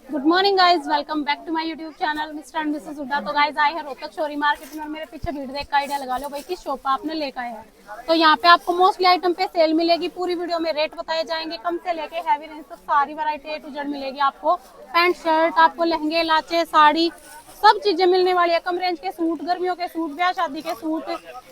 Good morning guys, welcome back to my YouTube channel Mr and Mrs Hooda. तो guys आए हैं रोहतक शोरी market में और मेरे पीछे भीड़ देख का आइडिया लगा लो भाई किस शॉप पर आपने लेकर आए हैं। तो यहाँ पे आपको मोस्टली आइटम पे सेल मिलेगी। पूरी वीडियो में रेट बताए जाएंगे, कम से लेके हैवी रेंज तक सारी वैरायटी A to Z मिलेगी आपको। पैंट शर्ट, आपको लहंगे, लाचे, साड़ी, सब चीजें मिलने वाली है। कम रेंज के सूट, गर्मियों के सूट, ब्याह शादी के सूट,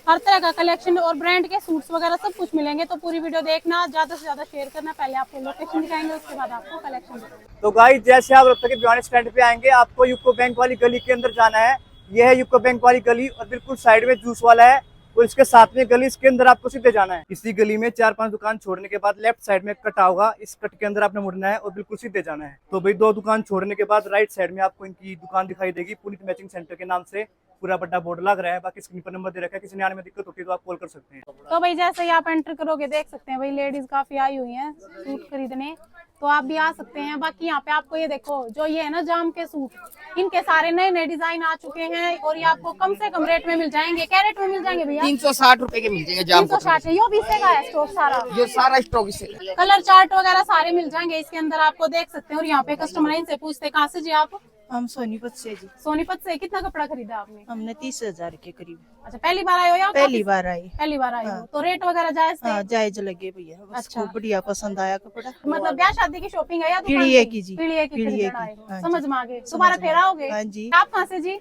हर तरह का कलेक्शन और ब्रांड के सूट्स वगैरह सब कुछ मिलेंगे। तो पूरी वीडियो देखना, ज्यादा से ज्यादा शेयर करना। पहले आपको लोकेशन दिखाएंगे, उसके बाद आपको कलेक्शन दिखाएंगे। तो गाइस जैसे आप रोहतक के भिवानी स्टैंड पे आएंगे, आपको यूको बैंक वाली गली के अंदर जाना है। यह है यूको बैंक वाली गली और बिल्कुल साइड में जूस वाला है और इसके साथ में गली, इसके अंदर आपको सीधे जाना है। इसी गली में 4-5 दुकान छोड़ने के बाद लेफ्ट साइड में कट होगा, इस कट के अंदर आपने मुड़ना है और बिल्कुल सीधे जाना है। तो भाई 2 दुकान छोड़ने के बाद राइट साइड में आपको इनकी दुकान दिखाई देगी, पुनीत मैचिंग सेंटर के नाम से पूरा बड़ा बोर्ड लग रहा है। बाकी स्क्रीन पर नंबर दे रखा है, किसी ने आने में दिक्कत होती है तो आप कॉल कर सकते हैं। तो भाई जैसे ही आप एंटर करोगे देख सकते हैं भाई लेडीज काफी आई हुई हैं सूट खरीदने, तो आप भी आ सकते हैं। बाकी यहाँ पे आपको ये देखो जो ये है ना जाम के सूट, इनके सारे नए नए डिजाइन आ चुके हैं और ये आपको कम से कम रेट में मिल जाएंगे। क्या रेट में मिल जाएंगे भैया? 360 रुपए के मिल जाएंगे जाम 360। यो भी से का है स्टॉक सारा, ये सारा स्टॉक इससे कलर चार्ट वगैरह सारे मिल जाएंगे इसके अंदर, आपको देख सकते हैं। और यहाँ पे कस्टमर इनसे पूछते हैं कहाँ से जी आप? हम सोनीपत से जी। सोनीपत से। कितना कपड़ा खरीदा आपने? हमने 30,000 के करीब। अच्छा, पहली बार आए हो या पहली बार आई। पहली बार आए हो? तो रेट वगैरह जायज थे? हाँ जायज लगे भैया, बस अच्छा। खूब बढ़िया पसंद आया कपड़ा। मतलब ब्याह शादी की शॉपिंग है या दुकान पीढ़िए की? की जी। पीढ़िए की पीढ़िए खरीदना की, आए हो। हाँ समझ जी। में आ गए। दोबारा फिर आओगे? हाँ जी। आप कहाँ से जी?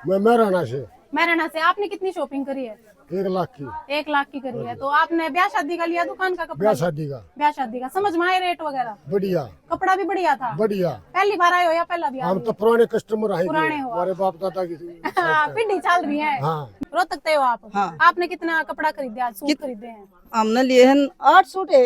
मैं महराना से। महराना से। आपने कितनी शॉपिंग करी है? 1 लाख की। 1 लाख की करी है। तो आपने ब्याह शादी का लिया दुकान का कपड़ा? ब्याह शादी का। ब्याह शादी का। समझ में आए रेट वगैरह? बढ़िया। कपड़ा भी बढ़िया था? बढ़िया। पहली बार आए हो या पहला भी? हम तो पुराने कस्टमर आए पुराने हो। हमारे बाप दादा की। पिंडी चल रही है। हाँ। रोहतक से हो आप? हाँ। आपने कितना कपड़ा खरीदे आज? सूट खरीदे हैं? हमने लिए हैं 8 सूट है।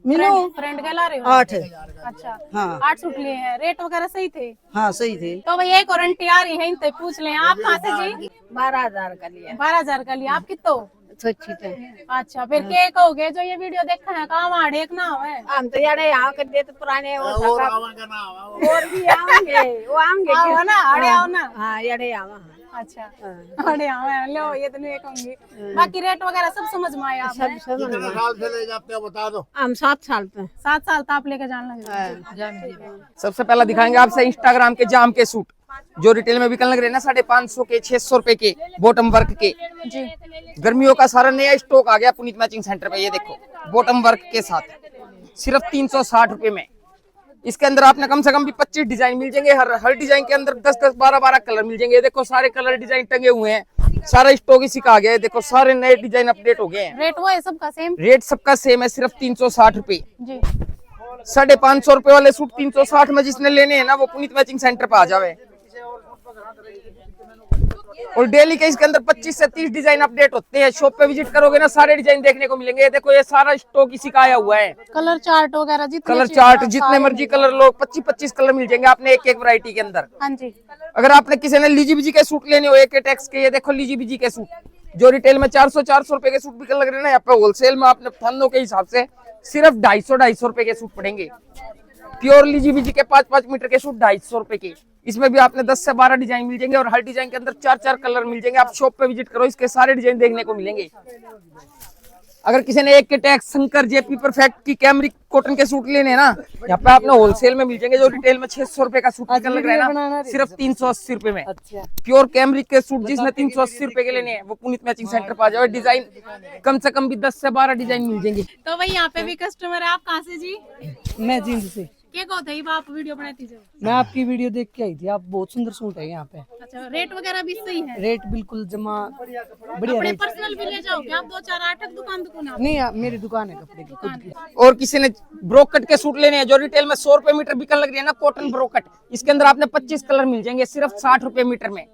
मिलो फ्रेंड के ला रहे हो? 8 है। अच्छा, हाँ। 8 सूट लिए हैं। रेट वगैरह सही थे? हाँ सही थे। तो भाई एक और आंटी आ रही है, इनसे पूछ लें। आप कहाँ से जी? 12,000 का लिया। 12,000 का लिया। आप कितो? सच्ची थे। अच्छा, फिर के कहोगे जो ये वीडियो देखा है कहाँ वहाँ एक ना है? हम तो यार यहाँ कर दे तो पुराने और भी आएंगे, वो आएंगे आओ ना, अरे आओ ना। हाँ यारे आवा। अच्छा, अरे हाँ लो, ये तो नहीं कहूंगी। बाकी रेट वगैरह सब समझ में आया आपने? कितने साल से ले जाते हो बता दो। हम 7 साल पे। 7 साल तो आप लेके जान लगे। सबसे पहला दिखाएंगे आपसे इंस्टाग्राम के जाम के सूट जो रिटेल में बिकने लग रहे हैं ना 550 के 600 रुपए के बॉटम वर्क के जी। गर्मियों का सारा नया स्टॉक आ गया पुनीत मैचिंग सेंटर पे। ये देखो बॉटम वर्क के साथ सिर्फ 360 रुपए में। इसके अंदर आपने कम से कम भी 25 डिजाइन मिल जाएंगे। हर डिजाइन के अंदर 10-10, 12-12 कलर मिल जाएंगे। देखो सारे कलर डिजाइन टंगे हुए हैं, सारा स्टॉक इसी का आ गया है। देखो सारे नए डिजाइन अपडेट हो गए हैं। रेट वो है सबका सेम? रेट सबका सेम है, सिर्फ 360 रुपए। जी। 550 रुपए वाले सूट 360 में जिसने लेने हैं ना वो पुनीत मैचिंग सेंटर पे आ जावे। और डेली के इसके अंदर 25 से 30 डिजाइन अपडेट होते हैं। शॉप पे विजिट करोगे ना सारे डिजाइन देखने को मिलेंगे। देखो ये सारा स्टॉक इसी का आया हुआ है। कलर चार्ट वगैरह जितने कलर चाहिए चार्ट आप जितने सारे मर्जी कलर लो, 25-25 कलर मिल जाएंगे आपने एक वैरायटी के अंदर। हाँ जी। अगर आपने किसी ने लीजी बीजी के सूट लेने हो एक टैक्स के, ये देखो लीजी बीजी के सूट जो रिटेल में 400 रुपए के सूट बिकने लग रहे हैं ना, यहाँ पे होलसेल में आपने थानों के हिसाब से सिर्फ 250 रुपए के सूट पड़ेंगे। प्योर लीजी बीजी के 5-5 मीटर के सूट 250 रुपए के। इसमें भी आपने 10 से 12 डिजाइन मिल जाएंगे और हर डिजाइन के अंदर 4-4 कलर मिल जाएंगे। आप शॉप पे विजिट करो, इसके सारे डिजाइन देखने को मिलेंगे। अगर किसी ने एक के टैक्स शंकर जेपी परफेक्ट की कैमरिक कॉटन के सूट लेने हैं ना, यहाँ पे आपने होलसेल में मिल जाएंगे। जो रिटेल में 600 रुपए का सूट बिकने लग रहा है ना, सिर्फ 380 रुपए में। प्योर कैमरिक के सूट जिसने 380 रुपए के लेने हैं वो पुनीत मैचिंग सेंटर पर आ जाओ। डिजाइन कम से कम भी 10 से 12 डिजाइन मिल जाएंगे। तो भाई यहाँ पे भी कस्टमर है। आप कहाँ से जी? मैं जींद से। क्या कहते हैं आप वीडियो बनाती जो? मैं आपकी वीडियो देख के आई थी। आप बहुत सुंदर सूट है यहाँ पे। अच्छा, रेट वगैरह भी सही है? रेट बिल्कुल जमा बढ़िया अपने रेट। पर्सनल भी ले जाओगे आप? 2-4 8 दुकान आप? नहीं मेरी दुकान है कपड़े की खुद की। और किसी ने ब्रोकट के सूट लेने हैं जो रिटेल में 100 रुपए मीटर बिकने लग रही है ना, कॉटन ब्रोकट, इसके अंदर आपने 25 कलर मिल जाएंगे सिर्फ 60 रुपए मीटर में।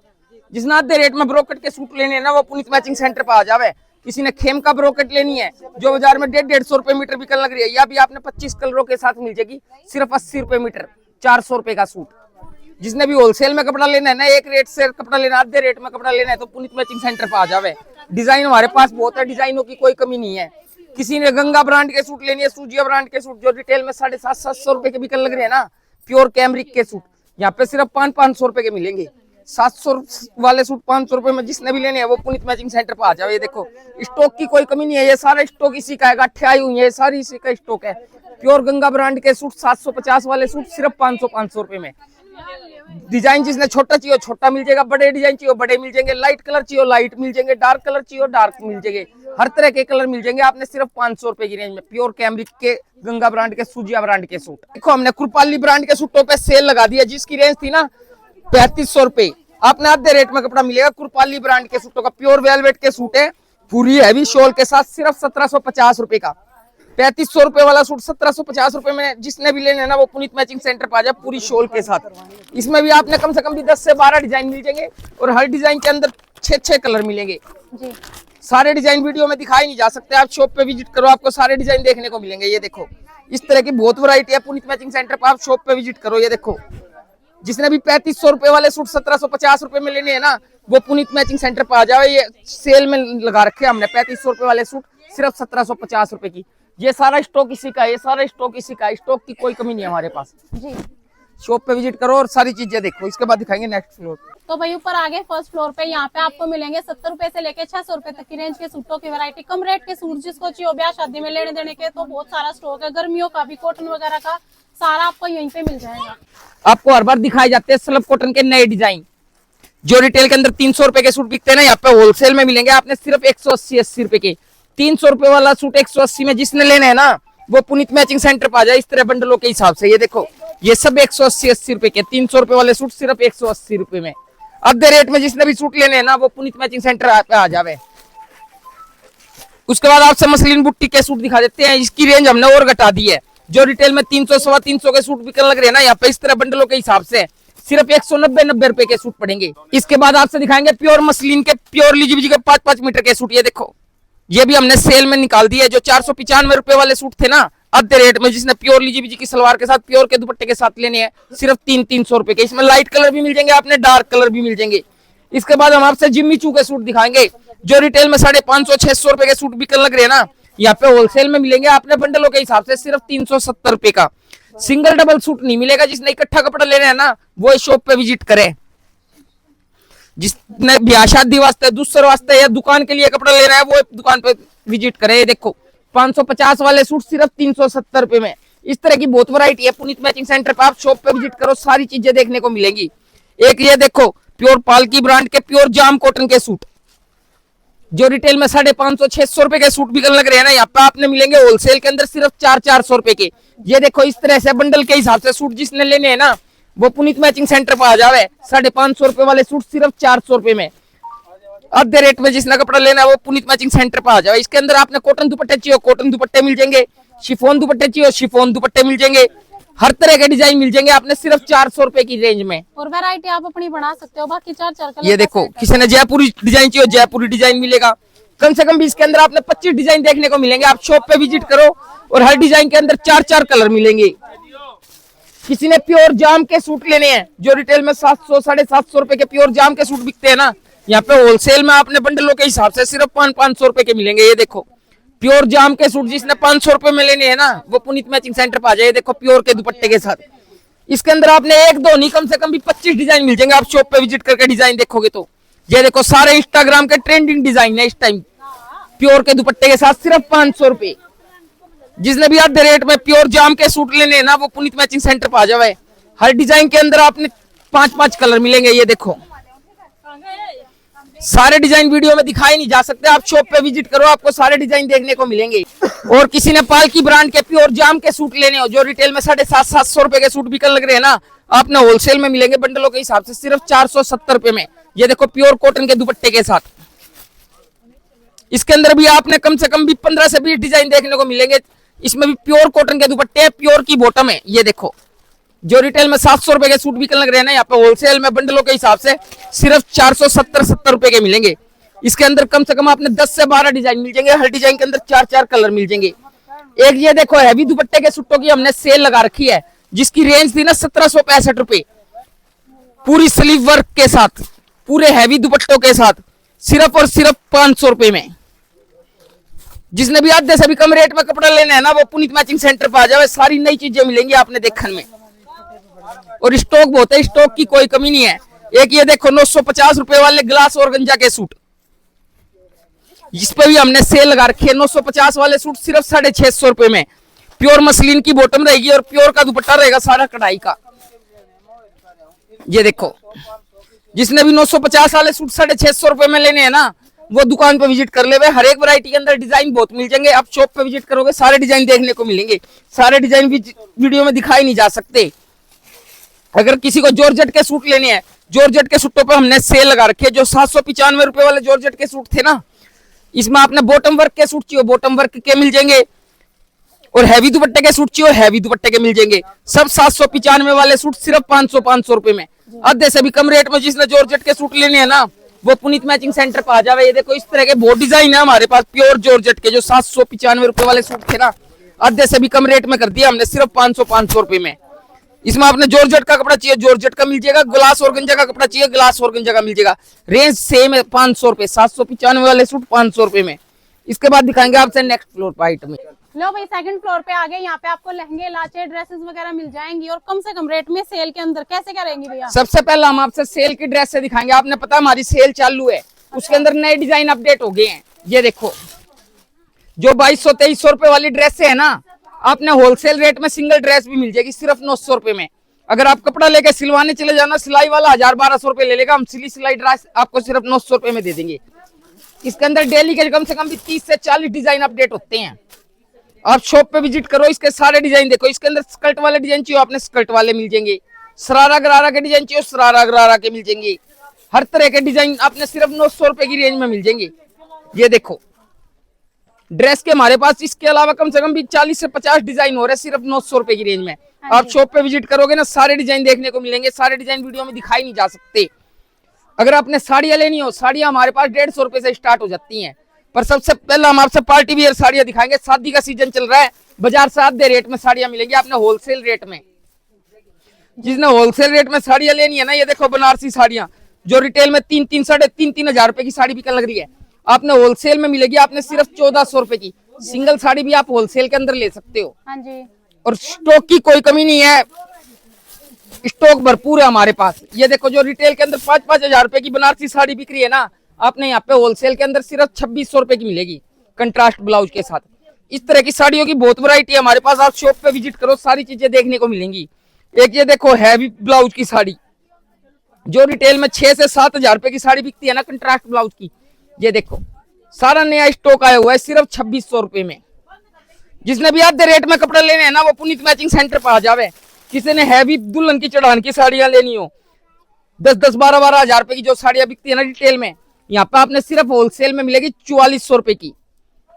जिसने आधे रेट में ब्रोकट के सूट लेने हैं ना वो पुनीत मैचिंग सेंटर पर आ जावे। किसी ने खेम का ब्रोकट लेनी है जो बाजार में 150 रुपए मीटर बिकने लग रही है, या भी आपने 25 कलरों के साथ मिल जाएगी सिर्फ 80 रुपए मीटर, 400 रुपए का सूट। जिसने भी होलसेल में कपड़ा लेना है ना, एक रेट से कपड़ा लेना, आधे रेट में कपड़ा लेना है तो पुनीत मैचिंग सेंटर पर आ जावे। डिजाइन हमारे पास बहुत है, डिजाइनों की कोई कमी नहीं है। किसी ने गंगा ब्रांड के सूट लेनी है, सूजिया ब्रांड के सूट जो रिटेल में 750-700 रुपए के बिकने लग रहे हैं ना, प्योर कैमरिक के सूट यहाँ पे सिर्फ 500-500 रुपए के मिलेंगे। 700 वाले सूट 500 रुपए में, जिसने भी लेने हैं वो पुनीत मैचिंग सेंटर पर आ जाओ। ये देखो स्टॉक की कोई कमी नहीं है, ये सारा स्टॉक इसी का है, गाठे आई हुई है, सारी इसी का स्टॉक है। प्योर गंगा ब्रांड के सूट 750 वाले सूट सिर्फ 500 रुपए में। डिजाइन जिसने छोटा चाहिए छोटा मिल जाएगा, बड़े डिजाइन चाहिए बड़े मिल जाएंगे, लाइट कलर चाहिए लाइट मिल जाएंगे, डार्क कलर चाहिए डार्क मिल जाएंगे, हर तरह के कलर मिल जाएंगे आपने सिर्फ 500 रुपए की रेंज में। प्योर कैमरिक के गंगा ब्रांड के सूजिया ब्रांड के सूट। देखो हमने कृपाली ब्रांड के सूटों पे सेल लगा दी है, जिसकी रेंज थी ना 3500 रुपए, आपने आधे रेट में कपड़ा मिलेगा। कृपाली ब्रांड के सूटों का प्योर वेलवेट के सूट है, पूरी हैवी शॉल के साथ, सिर्फ 1750 रुपए का। 3500 रुपए वाला सूट 1750 रुपए में, जिसने भी लेना है ना वो पुनीत मैचिंग सेंटर पर आ जाए पूरी शॉल के साथ। इसमें भी आपने कम से कम भी 10 से 12 डिजाइन मिल जाएंगे और हर डिजाइन के अंदर 6 कलर मिलेंगे जी। सारे डिजाइन वीडियो में दिखाई नहीं जा सकते, आप शॉप पे विजिट करो आपको सारे डिजाइन देखने को मिलेंगे। ये देखो इस तरह की बहुत वैरायटी है पुनीत मैचिंग सेंटर पर, आप शॉप पे विजिट करो। ये देखो जिसने भी 3500 रुपए वाले सूट 1750 रुपए में लेने हैं ना वो पुनीत मैचिंग सेंटर पर आ जाओ। ये सेल में लगा रखे हमने 3500 रुपए वाले सूट सिर्फ 1750 रुपए की। ये सारा स्टॉक इसी का है, ये सारा स्टॉक इसी का है, स्टॉक की कोई कमी नहीं है हमारे पास जी। शॉप पे विजिट करो और सारी चीजें देखो। इसके बाद दिखाएंगे नेक्स्ट फ्लोर। तो भाई ऊपर आगे फर्स्ट फ्लोर पे यहाँ पे आपको मिलेंगे 70 रुपए से लेके 600 रुपए तक की रेंज के सूटों की वैरायटी। कम रेट के सूट जिसको चाहिए ब्याह शादी में लेने देने के तो बहुत सारा स्टॉक है, गर्मियों का भी कॉटन वगैरह का सारा आपको यहीं पे मिल जाएगा। आपको हर बार दिखाए जाते हैं स्लब कॉटन के नए डिजाइन, जो रिटेल के अंदर 300 रुपए के सूट बिकते हैं ना, यहाँ पे होलसेल में मिलेंगे आपने सिर्फ 180 रुपए के। 300 रुपए वाला सूट 180 में, जिसने लेना है ना वो पुनीत मैचिंग सेंटर पर आ जाए इस तरह बंडलों के हिसाब से। ये देखो ये सब 180 रुपए के, 300 रुपए वाले सूट सिर्फ 180 रुपए में। आधे रेट में जिसने भी सूट लेने हैं ना वो पुनीत मैचिंग सेंटर पे आ जावे। उसके बाद आपसे मसलिन बुट्टी के सूट दिखा देते हैं, इसकी रेंज हमने और घटा दी है। जो रिटेल में 300 सवा 300 के सूट बिकने लग रहे हैं ना, यहाँ पे इस तरह बंडलों के हिसाब से सिर्फ 190 रुपए के सूट पड़ेंगे। इसके बाद आपसे दिखाएंगे प्योर मसलिन के प्योर लीजीबीजी के 5-5 मीटर के सूट। ये देखो ये भी हमने सेल में निकाल दिया है। जो 495 रुपए वाले सूट थे ना आधे रेट में, जिसने प्योर लीजीबीजी की सलवार के साथ प्योर के दुपट्टे के साथ लेने हैं सिर्फ 300 रुपए के। इसमें लाइट कलर भी मिल जाएंगे आपने, डार्क कलर भी मिल जाएंगे। इसके बाद हम आपसे जिम्मी चू के सूट दिखाएंगे, जो रिटेल में 550-600 रुपए के सूट बिकने लग रहे हैं ना, यहाँ पे होलसेल में मिलेंगे आपने बंडलों के हिसाब से सिर्फ 370 रुपए का। सिंगल डबल सूट नहीं मिलेगा। जिसने इकट्ठा कपड़ा लेना है ना वो शॉप पे विजिट करे। जिसने ब्याह शादी वास्ते, दूसरे वास्ते या दुकान के लिए कपड़ा लेना है वो दुकान पे विजिट करे। ये देखो 550 वाले सूट सिर्फ 370 रुपए में। इस तरह की बहुत वैरायटी है पुनीत मैचिंग सेंटर पे, आप शॉप पे विजिट करो सारी चीजें देखने को मिलेंगी। एक ये देखो प्योर पालकी ब्रांड के प्योर जाम कॉटन के सूट, जो रिटेल में 550-600 रुपए के सूट बिकने लग रहे हैं ना, यहाँ पे आपने मिलेंगे होलसेल के अंदर सिर्फ 400 रुपए के। ये देखो इस तरह से बंडल के हिसाब से सूट जिसने लेने हैं ना वो पुनीत मैचिंग सेंटर पर आ जावे। 550 रुपए वाले सूट सिर्फ 400 रुपए में। आधे रेट में जिसने कपड़ा लेना है वो पुनीत मैचिंग सेंटर पर आ जाओ। इसके अंदर आपने कॉटन दुपट्टे चाहिए कॉटन दुपट्टे मिल जाएंगे, शिफॉन दुपट्टे चाहिए शिफॉन दुपट्टे मिल जाएंगे, हर तरह के डिजाइन मिल जाएंगे आपने सिर्फ 400 रुपए की रेंज में। और वैरायटी आप अपनी बना सकते हो, बाकी 4 कलर। ये देखो किसी ने जयपुरी डिजाइन चाहिए जयपुरी डिजाइन मिलेगा। कम से कम भी इसके अंदर आपने 25 डिजाइन देखने को मिलेंगे। आप शॉप पे विजिट करो और हर डिजाइन के अंदर 4 कलर मिलेंगे। किसी ने प्योर जाम के सूट लेने हैं, जो रिटेल में 700-750 रुपए के प्योर जाम के सूट बिकते हैं ना, यहाँ पे होलसेल में आपने बंडलों के हिसाब से सिर्फ 500 रुपए के मिलेंगे। ये देखो प्योर जाम के सूट जिसने 500 रुपए में लेने हैं ना वो पुनीत मैचिंग सेंटर पर आ जाए। देखो प्योर के दुपट्टे के साथ इसके अंदर आपने 1-2 नहीं कम से कम भी 25 डिजाइन मिल जाएंगे। आप शॉप पे विजिट करके डिजाइन देखोगे तो ये देखो सारे इंस्टाग्राम के ट्रेंडिंग डिजाइन है इस टाइम, प्योर के दुपट्टे के साथ सिर्फ 500 रुपए। जिसने भी आधे रेट में प्योर जाम के सूट लेने हैं ना वो पुनीत मैचिंग सेंटर पर आ जाए। हर डिजाइन के अंदर आपने 5-5 कलर मिलेंगे। ये देखो सारे डिजाइन वीडियो में दिखाई नहीं जा सकते, आप शॉप पे विजिट करो आपको सारे डिजाइन देखने को मिलेंगे। और किसी ने पालकी ब्रांड के प्योर जाम के सूट लेने हो, जो रिटेल में 750-700 रुपए के सूट बिकने लग रहे हैं ना, आपने होलसेल में मिलेंगे बंडलों के हिसाब से सिर्फ 470 रुपए में। ये देखो प्योर कॉटन के दुपट्टे के साथ। इसके अंदर भी आपने कम से कम भी 15 से 20 डिजाइन देखने को मिलेंगे। इसमें भी प्योर कॉटन के दुपट्टे हैं, प्योर की बॉटम है। ये देखो जो रिटेल में 700 रुपए के सूट बिकने लग रहे हैं ना, यहाँ पे होलसेल में बंडलों के हिसाब से सिर्फ 470-70 रुपए के मिलेंगे। इसके अंदर कम से कम आपने 10 से 12 डिजाइन मिल जाएंगे, हर डिजाइन के अंदर 4 कलर मिल जाएंगे। एक ये देखो हैवी दुपट्टे के सूटों की हमने सेल लगा रखी है, जिसकी रेंज थी ना 1765 रुपए, पूरी स्लीव वर्क के साथ पूरे हैवी दुपट्टों के साथ सिर्फ और सिर्फ 500 रुपए में। जिसने भी आधे से भी कम रेट में कपड़ा लेना है ना वो पुनीत मैचिंग सेंटर पर आ जाए, सारी नई चीजें मिलेंगी आपने देखने में। और स्टॉक बहुत है, स्टॉक की कोई कमी नहीं है। एक ये देखो 950 रुपए वाले ग्लास ऑर्गेंजा के सूट, इस पे भी हमने सेल लगा रखी है। 950 वाले सूट सिर्फ 650 रुपए में। प्योर मसलिन की बॉटम रहेगी और प्योर का दुपट्टा रहेगा सारा कढ़ाई का। ये देखो, जिसने भी 950 वाले सूट 650 रुपए में लेने हैं ना, वो दुकान पे विजिट कर ले। हर एक वैरायटी के अंदर डिजाइन बहुत मिल जाएंगे। आप शॉप पे विजिट करोगे सारे डिजाइन देखने को मिलेंगे। सारे डिजाइन भी वीडियो में दिखाई नहीं जा सकते। अगर किसी को जॉर्जेट के सूट लेने हैं, जॉर्जेट के सूटों पे हमने सेल लगा रखी है। जो 795 रुपए वाले जॉर्जेट के सूट थे ना, इसमें आपने बॉटम वर्क के सूट चाहिए बॉटम वर्क के मिल जाएंगे, और हैवी दुपट्टे के सूट चाहिए हैवी दुपट्टे के मिल जाएंगे। सब 795 वाले सूट सिर्फ 500 रुपए में, आधे से भी कम रेट में। जिसने जॉर्जेट के सूट लेने हैं ना, वो पुनीत मैचिंग सेंटर पे आ जावे। ये देखो, इस तरह के बहुत डिजाइन है हमारे पास प्योर जॉर्जेट के। जो 795 रुपए वाले सूट थे ना, आधे से भी कम रेट में कर दिया हमने सिर्फ 500 रुपए में। इसमें आपने जॉर्जेट का कपड़ा चाहिए जॉर्जेट का मिल जाएगा, ग्लास ऑर्गेंजा का कपड़ा चाहिए ग्लास ऑर्गेंजा का मिल जाएगा। रेंज सेम है 500 रुपए। 795 वाले सूट 500 रुपए में। इसके बाद दिखाएंगे आपसे नेक्स्ट फ्लोर पर आइटम। लो भाई, सेकंड फ्लोर पे आ गए। यहाँ पे आपको लहंगे, लाचे, ड्रेसेस वगैरह मिल जाएंगी और कम से कम रेट में सेल के अंदर। कैसे क्या रहेंगी भैया? सबसे पहले हम आपसे सेल की ड्रेस से दिखाएंगे। आपने पता हमारी सेल चालू है, उसके अंदर नए डिजाइन अपडेट हो गए हैं। ये देखो, जो 2200-2300 रुपए वाली ड्रेस है ना, आपने होलसेल रेट में सिंगल ड्रेस भी मिल जाएगी सिर्फ 900 रुपए में। अगर आप कपड़ा लेके सिलवाने चले जाना, सिलाई वाला 1000-1200 रुपए ले लेगा, हम सिलाई ड्रेस आपको सिर्फ 900 रुपए में दे देंगे। इसके अंदर डेली के कम से कम भी 30 से 40 डिजाइन अपडेट होते हैं। आप शॉप पे विजिट करो, इसके सारे डिजाइन देखो। इसके अंदर स्कर्ट वाले डिजाइन चाहिए आपने स्कर्ट वाले मिल जाएंगे, सरारा गरारा के डिजाइन चाहिए सरारा गरारा के मिल जाएंगे। हर तरह के डिजाइन आपने सिर्फ 900 रुपए की रेंज में मिल जाएंगे। ये देखो, ड्रेस के हमारे पास इसके अलावा कम से कम भी 40 से 50 डिजाइन हो रहे हैं सिर्फ 900 रुपए की रेंज में। आप शॉप पे विजिट करोगे ना, सारे डिजाइन देखने को मिलेंगे। सारे डिजाइन वीडियो में दिखाई नहीं जा सकते। अगर आपने साड़ियां लेनी हो, साड़ियां हमारे पास 150 रुपए से स्टार्ट हो जाती हैं। पर सबसे पहले हम आपसे पार्टी वियर साड़ियां दिखाएंगे। शादी का सीजन चल रहा है, बाजार से आधे रेट में साड़ियां मिलेंगी आपने होलसेल रेट में। जिसने होलसेल रेट में साड़ियां लेनी है ना, ये देखो बनारसी साड़ियां जो रिटेल में 3-3, 3.5-3 हजार रुपए की साड़ी बिकने लग रही है, आपने होलसेल में मिलेगी आपने सिर्फ 1400 रुपए की। सिंगल साड़ी भी आप होलसेल के अंदर ले सकते हो। हाँ जी। और स्टॉक की कोई कमी नहीं है, स्टॉक भरपूर है हमारे पास। ये देखो, जो रिटेल के अंदर 5-5 हजार रुपए की बनारसी साड़ी बिक रही है ना, आपने यहाँ पे होलसेल के अंदर सिर्फ 2600 रुपए की मिलेगी कंट्रास्ट ब्लाउज के साथ। इस तरह की साड़ियों की बहुत वैरायटी है हमारे पास। आप शॉप पे विजिट करो, सारी चीजें देखने को मिलेंगी। एक ये देखो हैवी ब्लाउज की साड़ी, जो रिटेल में 6 से 7 हजार रुपए की साड़ी बिकती है ना कंट्रास्ट ब्लाउज की, ये देखो सारा नया स्टॉक आया हुआ है सिर्फ 2600 रुपए में। जिसने भी आधे रेट में कपड़ा लेने हैं ना, वो पुनीत मैचिंग सेंटर पर आ जावे। किसी ने हैवी दुल्हन की चढ़ान की साड़ियां लेनी हो, 10-10, 12-12 हजार रुपए की जो साड़ियां बिकती है ना रिटेल में, यहाँ पे आपने सिर्फ होलसेल में मिलेगी 4400 रुपए की।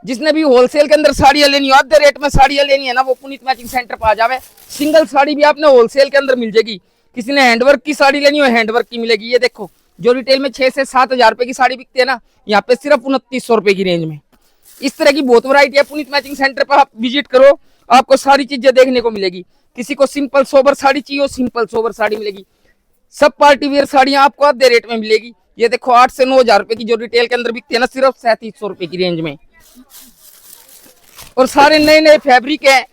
जिसने भी होलसेल के अंदर साड़ियां लेनी हो, आधे रेट में साड़ियां लेनी है ना, वो पुनीत मैचिंग सेंटर पर आ जावे। सिंगल साड़ी भी आपने होलसेल के अंदर मिल जाएगी। किसी ने हैंडवर्क की साड़ी लेनी हो, हैंडवर्क की मिलेगी। ये देखो, जो रिटेल में 6 से 7 हजार रुपए की साड़ी बिकती है ना, यहाँ पे सिर्फ 2900 रुपए की रेंज में। इस तरह की बहुत वैरायटी है। पुनीत मैचिंग सेंटर पर आप विजिट करो, आपको सारी चीजें देखने को मिलेगी। किसी को सिंपल सोबर साड़ी चाहिए, सिंपल सोबर साड़ी मिलेगी। सब पार्टी वेयर साड़ियां आपको आधे रेट में मिलेगी। ये देखो 8 से 9 हजार रुपए की जो रिटेल के अंदर बिकती है ना, सिर्फ 3700 रुपए की रेंज में। और सारे नए नए फैब्रिक है,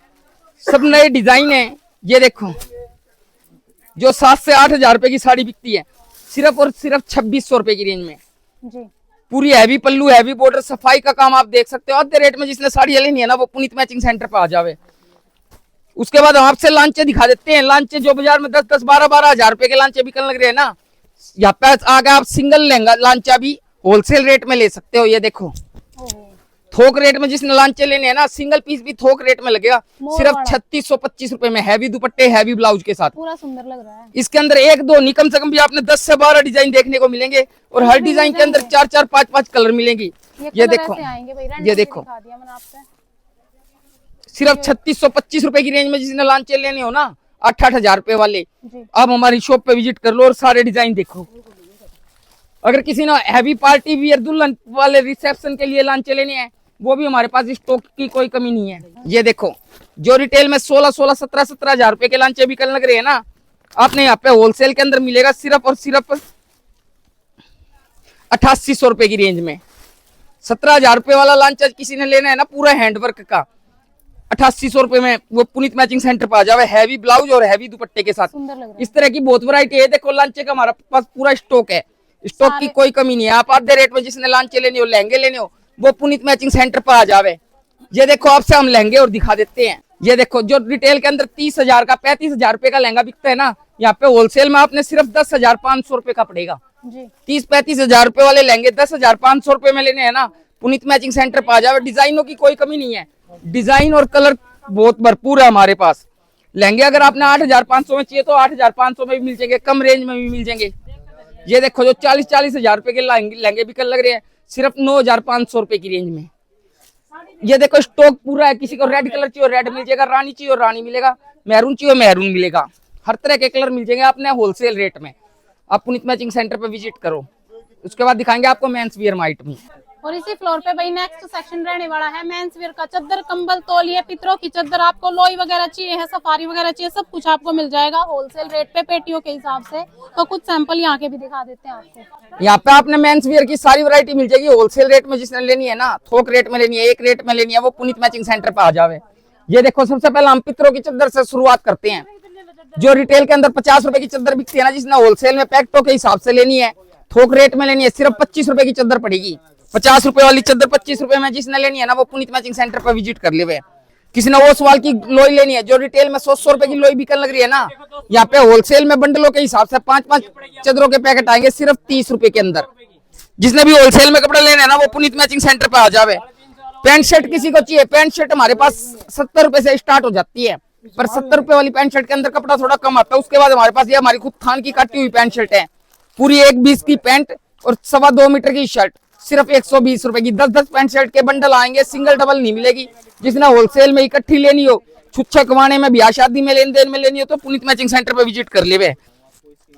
सब नए डिजाइन है। ये देखो, जो 7 से 8 हजार रुपए की साड़ी बिकती है सिर्फ और सिर्फ 2600 रुपए की रेंज में जी। पूरी हैवी पल्लू, हैवी बॉर्डर, सफाई का काम आप देख सकते हो। आधे रेट में जिसने साड़ी लेनी है ना, वो पुनीत मैचिंग सेंटर पर आ जावे। उसके बाद हम आपसे लांचे दिखा देते हैं। लांचे जो बाजार में 10-10, 12-12 हजार रुपए के लांचे बिकने लग रहे हैं ना, यहाँ पे आगे आप सिंगल लहंगा लांचा भी होलसेल रेट में ले सकते हो। ये देखो, थोक रेट में जिसने लांचे लेने हैं ना, सिंगल पीस भी थोक रेट में लगेगा सिर्फ 3625 रुपए में। हैवी दुपट्टे, हैवी ब्लाउज के साथ पूरा सुंदर लग रहा है। इसके अंदर 1-2 नहीं, कम से कम भी आपने 10 से 12 डिजाइन देखने को मिलेंगे। और हर डिजाइन के अंदर 4-4, 5-5 कलर मिलेंगी। ये देखो, ये देखो, सिर्फ 3625 रुपए की रेंज में जिसने लांचे लेने हो ना, 8-8 हजार रुपए वाले, आप हमारी शॉप पे विजिट कर लो और सारे डिजाइन देखो। अगर किसी ने हैवी पार्टी वियर दुल्हन वाले रिसेप्शन के लिए लांचे लेने हैं, वो भी हमारे पास स्टॉक की कोई कमी नहीं है। ये देखो, जो रिटेल में 16-16, 17-17 हजार रुपए के लांचे बिकने लग रहे हैं ना, आपने यहाँ पे होलसेल के अंदर मिलेगा सिर्फ और सिर्फ 8800 रुपए की रेंज में। 17 हजार रुपए वाला लांचा किसी ने लेना है ना, पूरा हैंडवर्क का, 8800 रुपए में वो पुनीत मैचिंग सेंटर पे आ जावे, हैवी ब्लाउज और हैवी दुपट्टे के साथ। सुंदर लग रहा है। इस तरह की बहुत वैरायटी है। देखो लांचे का हमारे पास पूरा स्टॉक है, स्टॉक की कोई कमी नहीं है। आप आधे रेट में जिसने लांचे लेने हो, लहंगे लेने हो, वो पुनीत मैचिंग सेंटर पर आ जावे। ये देखो आपसे हम लहंगे और दिखा देते हैं। ये देखो जो रिटेल के अंदर 30,000 का 35,000 रुपए का लहंगा बिकता है ना, यहाँ पे होलसेल में आपने सिर्फ 10,500 रुपए का पड़ेगा। जी 30-35,000 रुपए वाले लहंगे 10,500 रुपए में लेने हैं ना, पुनीत मैचिंग सेंटर पर आ जावे। डिजाइनों की कोई कमी नहीं है, डिजाइन और कलर बहुत भरपूर है हमारे पास। लहंगे अगर आपने 8,500 में चाहिए तो 8,500 में भी मिल जाएंगे, कम रेंज में भी मिल जाएंगे। ये देखो जो 40,000 रुपए के लहंगे बिकन लग रहे हैं सिर्फ 9,500 रुपए की रेंज में। ये देखो स्टॉक पूरा है, किसी को रेड कलर चाहिए रेड मिल जाएगा, रानी चाहिए रानी मिलेगा, मैरून चाहिए मैरून मिलेगा, हर तरह के कलर मिल जाएंगे आपने होलसेल रेट में। आप पुनीत मैचिंग सेंटर पे विजिट करो। उसके बाद दिखाएंगे आपको मेंस वियर में आइटम। और इसी फ्लोर पे भाई नेक्स्ट सेक्शन रहने वाला है मेंस वियर का। चद्दर, कंबल, तौलिए, पितरों की चद्दर, आपको लोई वगैरह चाहिए है, सफारी वगैरह चाहिए, सब कुछ आपको मिल जाएगा होलसेल रेट पे पेटियों के हिसाब से। तो कुछ सैंपल यहाँ के भी दिखा देते हैं आपको। यहाँ पे आपने मेंस वियर की सारी वैरायटी मिल जाएगी होलसेल रेट में। जिसने लेनी है ना, थोक रेट में लेनी है, एक रेट में लेनी है, वो पुनीत मैचिंग सेंटर पे आ जावे। ये देखो सबसे पहले हम पितरों की चद्दर से शुरुआत करते हैं। जो रिटेल के अंदर 50 रुपए की चद्दर बिकती है ना, जिसने होलसेल में पैकेटों के हिसाब से लेनी है, थोक रेट में लेनी है, सिर्फ 25 रुपए की चद्दर पड़ेगी। 50 रुपए वाली चद्दर 25 रुपए में जिसने लेनी है ना, वो पुनीत मैचिंग सेंटर पर विजिट कर ले। किसी ने वो सवाल की लोई लेनी है, जो रिटेल में 100 रुपए की लोई बिकन लग रही है ना, यहाँ पे होलसेल में बंडलों के हिसाब से 5-5 चद्दरों के पैकेट आएंगे सिर्फ 30 रुपए के अंदर। जिसने भी होलसेल में कपड़े लेने हैं ना, वो पुनीत मैचिंग सेंटर पे आ जावे। पैंट शर्ट किसी को चाहिए, पैंट शर्ट हमारे पास 70 रुपए से स्टार्ट हो जाती है, पर 70 रुपए वाली पैंट शर्ट के अंदर कपड़ा थोड़ा कम आता है। उसके बाद हमारे पास ये हमारी खुद थान की काटी हुई पैंट शर्ट है, पूरी 1,20 की पैंट और 2.25 मीटर की शर्ट, सिर्फ 120 रुपए की। 10-10 पैंट शर्ट के बंडल आएंगे, सिंगल डबल नहीं मिलेगी। जिसने होलसेल में इकट्ठी लेनी हो, छुच्छा कमाने में, ब्याह शादी में, लेन देन में लेनी हो, तो पुनीत मैचिंग सेंटर पे विजिट कर ले।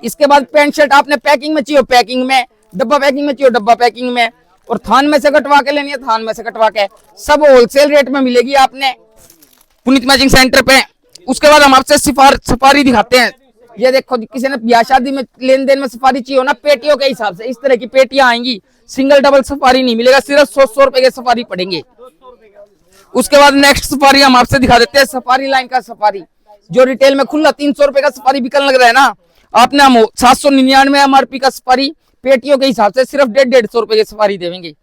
इसके बाद पैंट शर्ट आपने पैकिंग में चाहिए पैकिंग में, डब्बा पैकिंग में चाहिए डब्बा पैकिंग में, और थान में से कटवा के लेनी है थान में से कटवा के, सब होलसेल रेट में मिलेगी आपने पुनीत मैचिंग सेंटर पे। उसके बाद हम आपसे सफारी दिखाते हैं। ये देखो किसी ने ब्याह शादी में, लेन देन में सफारी चाहिए हो ना, पेटियों के हिसाब से इस तरह की पेटियां आएंगी। सिंगल डबल सफारी नहीं मिलेगा, सिर्फ 100 रुपए के सफारी पड़ेंगे। उसके बाद नेक्स्ट सफारी हम आपसे दिखा देते हैं, सफारी लाइन का सफारी। जो रिटेल में खुला 300 रुपए का सफारी बिकन लग रहा है ना, आपने हम 799 MRP का सफारी पेटियों के हिसाब से सिर्फ 150 रुपए की सफारी देंगे।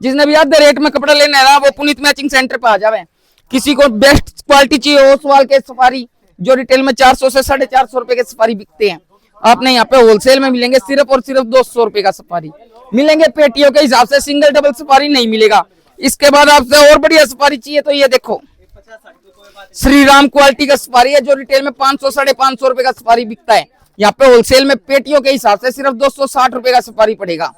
जिसने भी आधे रेट में कपड़ा लेना है ना, वो पुनीत मैचिंग सेंटर पे आ जावे। किसी को बेस्ट क्वालिटी चाहिए हो सवाल के सफारी, जो रिटेल में 400 से 450 रुपए के सफारी बिकते हैं, आपने यहाँ पे होलसेल में मिलेंगे सिर्फ और सिर्फ 200 रुपए का सफारी मिलेंगे पेटियों के हिसाब से। सिंगल डबल सफारी नहीं मिलेगा। इसके बाद आपसे और बढ़िया सफारी चाहिए तो ये देखो श्री राम क्वालिटी का सफारी है, जो रिटेल में 500-550 रुपए का सफारी बिकता है, यहाँ पे होलसेल में पेटियों के हिसाब से सिर्फ 260 रुपए का सफारी पड़ेगा।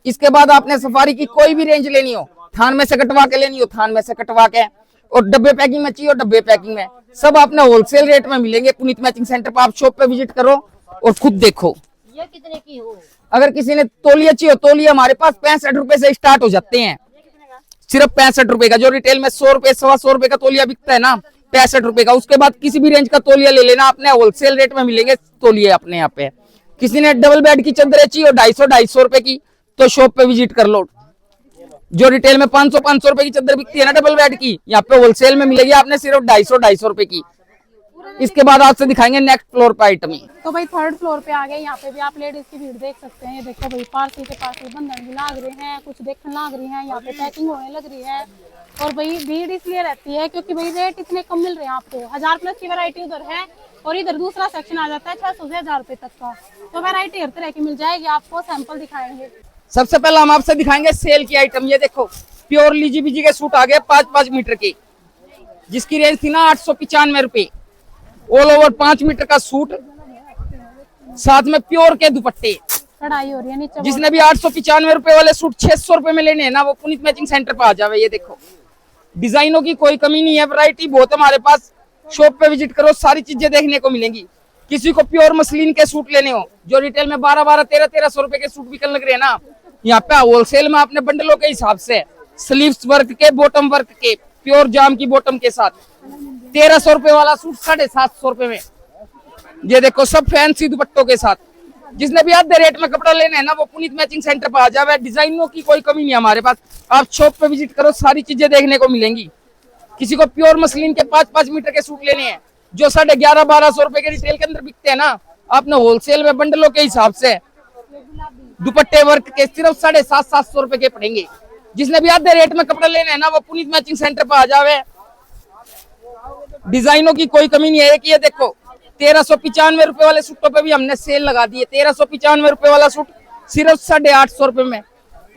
इसके बाद आपने सफारी की कोई भी रेंज लेनी हो, थान में से कटवा के लेनी हो थान में से कटवा के, और डब्बे पैकिंग में चाहिए डब्बे पैकिंग में, सब आपने होलसेल रेट में मिलेंगे पुनीत मैचिंग सेंटर पर। आप शॉप पे विजिट करो और खुद देखो। ये कितने की हो? अगर किसी ने तौलिया चाहिए, तौलिया हमारे पास 65 रुपए से स्टार्ट हो जाते हैं, सिर्फ 65 रुपए का। जो रिटेल में 100 रुपए 125 रुपए का तौलिया बिकता है ना, 65 रुपए का। उसके बाद किसी भी रेंज का तौलिया ले लेना, अपने होलसेल रेट में मिलेंगे तौलिए अपने यहाँ पे। किसी ने डबल बेड की चादरें चाहिए 250 रुपए की, तो शॉप पे विजिट कर लो। जो रिटेल में 500 रुपए की चादर बिकती है ना डबल बेड की, यहाँ पे होलसेल में मिलेगी आपने सिर्फ 250 रुपए की। इसके बाद आपसे दिखाएंगे नेक्स्ट फ्लोर पे आइटम। तो भाई थर्ड फ्लोर पे आ गए। यहाँ पे भी आप लेडीज की भीड़ देख सकते हैं। ये देखो भाई पार्सल के पार्सल बंधन भी लाग रहे हैं, कुछ देखने लाग रही हैं, यहाँ पे पैकिंग होने लग रही है। और भाई भीड़ इसलिए रहती है क्योंकि भाई रेट इतने कम मिल रहे हैं आपको। 1000+ की वैरायटी उधर है और इधर दूसरा सेक्शन आ जाता है 600 से 1000 रुपए तक का। तो वैरायटी हर तरह की मिल जाएगी आपको, सैंपल दिखाएंगे। सबसे पहले हम आपसे दिखाएंगे सेल की आइटम। ये देखो प्योर लीजी बीजी के सूट आ गए 5-5 मीटर के, जिसकी रेंज थी ना 895 रुपए। ऑल ओवर 5 मीटर का सूट, साथ में प्योर के दुपट्टे, कढ़ाई हो रही है नीचे। जिसने भी 895 रुपए वाले सूट 600 रुपए में लेने हैं ना, वो पुनीत मैचिंग सेंटर पे आ जावे। ये देखो डिजाइनों की कोई कमी नहीं है, वैरायटी बहुत हमारे पास। शॉप पे विजिट करो, सारी चीजें देखने को मिलेंगी। किसी को प्योर मसलिन के सूट लेने हो, जो रिटेल में 12-12, 1300 रुपए के सूट बिकन लग रहे हैं ना, यहाँ पे होलसेल में आपने बंडलों के हिसाब से स्लीव्स वर्क के, बॉटम वर्क के, प्योर जाम की बॉटम के साथ 1300 रुपए वाला सूट 750 रुपए में। ये देखो सब फैंसी दुपट्टों के साथ। जिसने भी आधे रेट में कपड़ा लेना है ना, वो पुनीत मैचिंग सेंटर पर आ जावे। डिजाइनों की कोई कमी नहीं है हमारे पास। आप शॉप पे विजिट करो, सारी चीजें देखने को मिलेंगी। किसी को प्योर मसलिन के 5-5 मीटर के सूट लेने हैं जो 1150-1200 रुपए के रिटेल के अंदर बिकते हैं ना, आपने होलसेल में बंडलों के हिसाब से दुपट्टे वर्क के सिर्फ 750-700 रुपए के पड़ेंगे। जिसने भी आधे रेट में कपड़ा लेना है ना, वो पुनीत मैचिंग सेंटर पर आ जावे। डिजाइनों की कोई कमी नहीं है। एक ये देखो 1395 रुपए वाले सूटों पे भी हमने सेल लगा दी है। 1395 रुपए वाला सूट सिर्फ 850 रुपए में।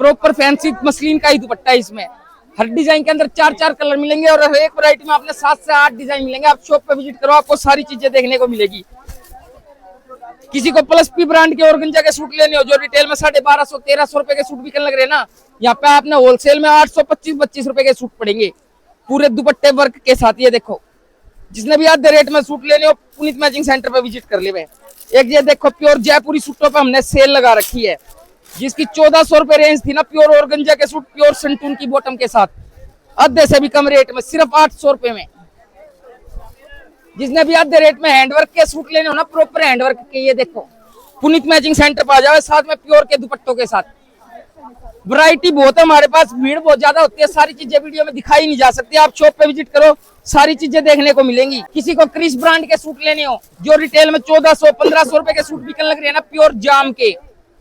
प्रॉपर फैंसी मसलिन का ही दुपट्टा है इसमें। हर डिजाइन के अंदर 4-4 कलर मिलेंगे और हर एक वैरायटी में आपने 7 से 8 डिजाइन मिलेंगे। आप शॉप पे विजिट करो, आपको सारी चीजें देखने को मिलेगी। किसी को प्लस पी ब्रांड के ऑर्गेंजा के सूट लेने हो जो रिटेल में 1250-1300 रुपए के सूट बिकने लग रहे हैं ना, यहाँ पे आपने होलसेल में 825-25 रुपए के सूट पड़ेंगे पूरे दुपट्टे वर्क के साथ। ये देखो, जिसने भी आधे रेट में सूट लेने हो पुनीत मैचिंग सेंटर पे विजिट कर ले। एक ये देखो प्योर जयपुरी सूटों पे हमने सेल लगा रखी है, जिसकी 1400 रुपए रेंज थी ना। प्योर ऑर्गेंजा के सूट प्योर संटून की बॉटम के साथ आधे से भी कम रेट में सिर्फ 800 रुपए में। जिसने भी आधे रेट में हैंडवर्क के सूट लेने हो ना, प्रॉपर हैंडवर्क के, ये देखो पुनीत मैचिंग सेंटर पर आ जाओ साथ में प्योर के दुपट्टों के साथ। वैरायटी बहुत है हमारे पास, भीड़ बहुत ज्यादा होती है, सारी चीजें वीडियो में दिखाई नहीं जा सकती। आप शॉप पे विजिट करो, सारी चीजें देखने को मिलेंगी। किसी को क्रिश ब्रांड के सूट लेने हो जो रिटेल में 1400-1500 रुपए के सूट बिकने लग रहे हैं ना, प्योर जाम के,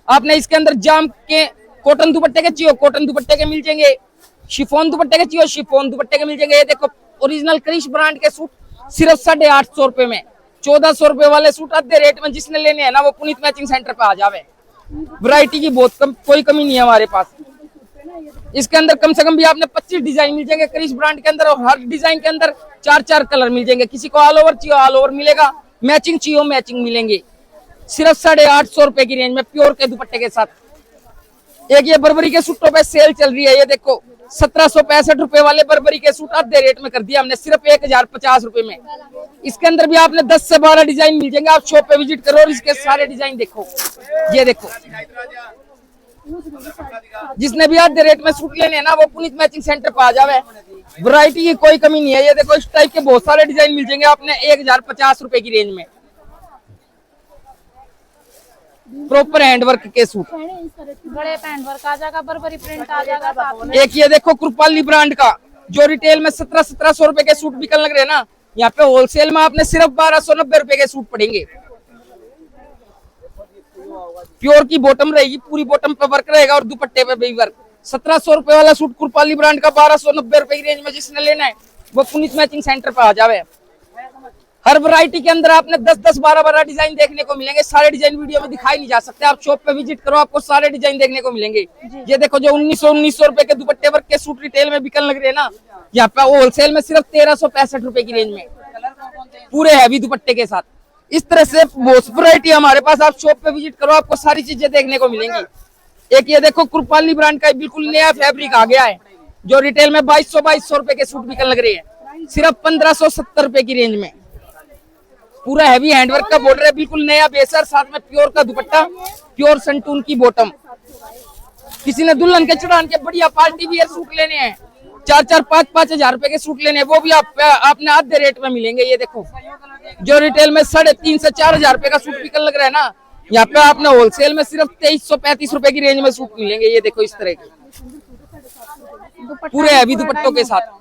आपने इसके अंदर जाम के कॉटन दुपट्टे के चाहिए कॉटन दुपट्टे के मिल जाएंगे, शिफॉन दुपट्टे के चाहिए शिफॉन दुपट्टे के मिल जाएंगे। ये देखो ओरिजिनल क्रिश ब्रांड के सूट सिर्फ 850 रुपए में। 1400 रुपए वाले सूट आधे रेट में जिसने लेने हैं ना, वो पुनीत मैचिंग सेंटर पे आ जावे। वैरायटी की बहुत कोई कमी नहीं है हमारे पास। इसके अंदर कम से कम भी आपने 25 डिजाइन मिल जाएंगे क्रिश ब्रांड के अंदर, और हर डिजाइन के अंदर 4-4 कलर मिल जाएंगे। किसी को ऑल ओवर चाहिए ऑल ओवर मिलेगा, मैचिंग चाहिए मैचिंग मिलेंगे। सिर्फ 850 रुपए की रेंज में प्योर के दुपट्टे के साथ। एक ये बर्बरी के सूटों पे सेल चल रही है। ये देखो 1765 रुपए वाले बर्बरी के सूट आधे रेट में कर दिया हमने सिर्फ 1050 रुपए में। इसके अंदर भी आपने 10 से 12 डिजाइन मिल जाएंगे। आप शॉप पे विजिट करो और इसके सारे डिजाइन देखो। ये देखो, जिसने भी आधे रेट में सूट लेने हैं ना, वो पुनीत मैचिंग सेंटर पे आ जावे। वैरायटी की कोई कमी नहीं है। ये देखो इस टाइप के बहुत सारे डिजाइन मिल जाएंगे आपने 1050 रुपए की रेंज में। प्रॉपर हैंडवर्क के सूट, बड़े हैंडवर्क आ जाएगा, बर्बरी प्रिंट आ जाएगा साथ में। एक ये देखो कृपाली ब्रांड का जो रिटेल में 1700-1700 रुपए के सूट बिकने लग रहे हैं ना, यहाँ पे होलसेल में आपने सिर्फ 1290 रुपए के सूट पड़ेंगे। प्योर की बॉटम रहेगी, पूरी बॉटम पे वर्क रहेगा और दुपट्टे पे भी वर्क। 1700 रुपए वाला सूट कृपाली ब्रांड का 1290 रुपए की रेंज में जिसने लेना है, वो पुनीत मैचिंग सेंटर पे आ जावे। हर वैरायटी के अंदर आपने 10-10, 12-12 डिजाइन देखने को मिलेंगे। सारे डिजाइन वीडियो में दिखाई नहीं जा सकते। आप शॉप पे विजिट करो, आपको सारे डिजाइन देखने को मिलेंगे। ये देखो जो 1900 रुपए के दुपट्टे वर्क के सूट रिटेल में बिकने लग रहे हैं ना, यहाँ पे होलसेल में सिर्फ 1365 रुपए की रेंज में पूरे हैवी दुपट्टे के साथ। इस तरह से बहुत वैरायटी हमारे पास। आप शॉप पे विजिट करो, आपको सारी चीजें देखने को मिलेंगी। एक ये देखो कृपाली ब्रांड का बिल्कुल नया फैब्रिक आ गया है जो रिटेल में 2200 रुपए के सूट बिकने लग रहे हैं सिर्फ 1570 रुपए की रेंज में। पूरा हैवी हैंडवर्क का बॉर्डर है, बिल्कुल नया बेसर, साथ में प्योर का दुपट्टा, प्योर संटून की बॉटम। किसी ने दुल्हन के चढ़ान के बढ़िया पार्टी वियर सूट लेने हैं, 4-4, 5-5 हजार रुपए के सूट लेने हैं, वो भी आपने आधे रेट में मिलेंगे। ये देखो जो रिटेल में 3.5 से 4 हजार रुपए का सूट बिकने लग रहा है ना, यहाँ पे आपने होलसेल में सिर्फ 2335 रुपए की रेंज में सूट मिलेंगे। ये देखो इस तरह के पूरे हैवी दुपट्टों के साथ।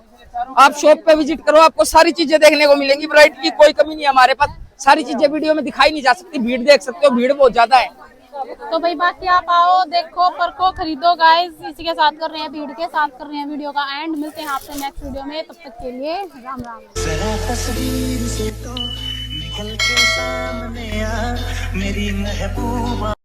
आप शॉप पे विजिट करो, आपको सारी चीजें देखने को मिलेंगी। वैरायटी की कोई कमी नहीं है हमारे पास। सारी चीजें वीडियो में दिखाई नहीं जा सकती, भीड़ देख सकते हो, भीड़ बहुत ज्यादा है। तो भाई बाकी आप आओ, देखो, परखो, खरीदो गाइस। इसी के साथ कर रहे हैं, भीड़ के साथ कर रहे हैं वीडियो का एंड। मिलते हैं आपसे नेक्स्ट वीडियो में, तब तक के लिए राम राम। जरा तस्वीर से तो निकल के सामने आ मेरी महबूबा।